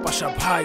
পাশা ভাই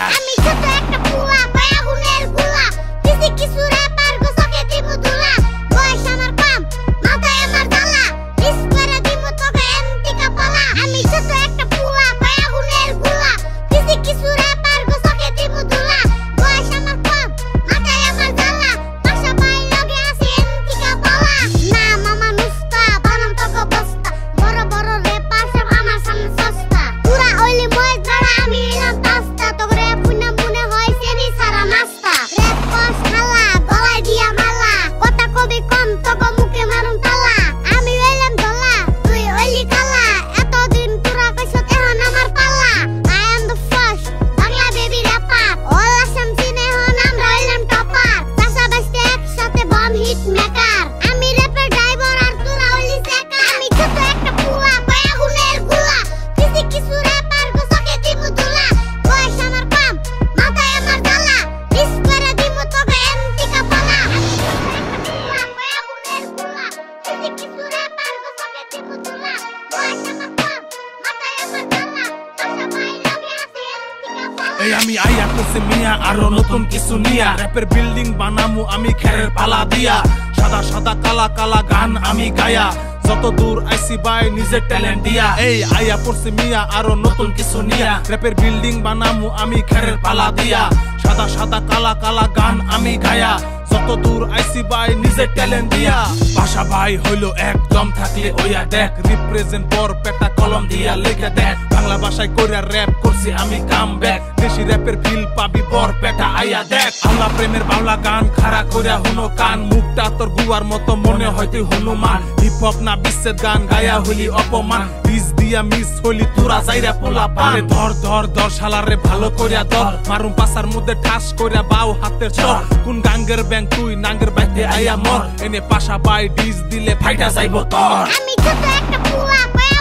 আমি ছোট একটা পুলা পায়া গুনের গুলা দিছি কিছু র্যাপার গোসকে দিব দুলা বয়স আমার কম মাথায় আমার জ্বালা মিস করে দিব তোকে এন্টিকা পালা আমি ছোট একটা পুলা পায়া গুনের গুলা দিছি কিছু র্যাপার গোসকে দিব দুলা বয়স আমার কম মাথায় আমার জ্বালা পাশা ভাই লগে আছে এন্টিকা পালা না মামা নুস্তা বানাম তোকে বস্তা বড় বড় র্যাপার সব আমার সামনে সস্তা পুরা ওইলি মই ধরা আমি এলাম তাস্তা তোরে পুনা মনে হয় সেনি সারা নাস্তা রেপ পাস খালা গলায় দিয়া মালা কথা কবি কম তোকে মুখে মারুম তালা আমি হইলাম দলা তুই ওইলি কালা এতদিন তোরা কইছত এখন আমার পালা I am the first Bangla baby rapper all Assam চিনে হন আমরা হইলাম টপার পাশাপাশি একসাথে বম হিট মেকার আমি র্যাপের ড্রাইভার আর তোরা ওইলি সেকার আমি ছোট একটা পুলা পায়া গুনের গুলা দিছি কিছু র্যাপার গোসকে দিব দুলা বয়স আমার কম মাথায় আমার জ্বালা মিস করে দিব তোকে এন্টিকা পালা আমি ছোট একটা পুলা পায়া গুনের গুলা দিছি কিছু র্যাপার গোসকে দিব দুলা বয়স আমার কম মাথায় আমার জ্বালা পাশা ভাই লগে আছে এন্টিকা পালা এই আমি আইয়া করছি মিয়া আরো নতুন কিছু নিয়া র্যাপের বিল্ডিং বানামু আমি খেরের পালা দিয়া সাদা সাদা কালা কালা গান আমি গায়া যত দূর আইসি বাই নিজের ট্যালেন্ট দিয়া এই আইয়া পড়ছি মিয়া আরো নতুন কিছু নিয়া র্যাপের বিল্ডিং বানামু আমি খেরের পালা দিয়া সাদা সাদা কালা কালা গান আমি গায়া যত দূর আইসি বাই নিজের ট্যালেন্ট দিয়া ভাষা ভাই হইলো একদম থাকলে ওইয়া দেখ রিপ্রেজেন্ট বর পেটা কলম দিয়া লিখে দেখ বাংলা ভাষায় কইরা র‍্যাপ করছি আমি কাম ব্যাক দেশি র‍্যাপের ফিল পাবি বর পেটা আইয়া দেখ আল্লাহ প্রেমের বাংলা গান খাড়া কইরা হুনো কান মুখটা তোর গুয়ার মতো মনে হয় তুই হনুমান হিপ হপ না বিশ্বের গান গায়া হইলি অপমান বিষ দিয়া মিস হইলি তোরা যাইরা পোলা পারে ধর ধর ধর শালারে ভালো কইরা ধর মারুম পাছার মধ্যে ঠাস কইরা বাও হাতের চর কোন গাঙ্গের ব্যাং তুই নাঙ্গের বাইতে আইয়া মর এনে পাশা বাই ডিস দিলে ফাইটা যাইবো তোর আমি ছোট একটা পুলা পায়া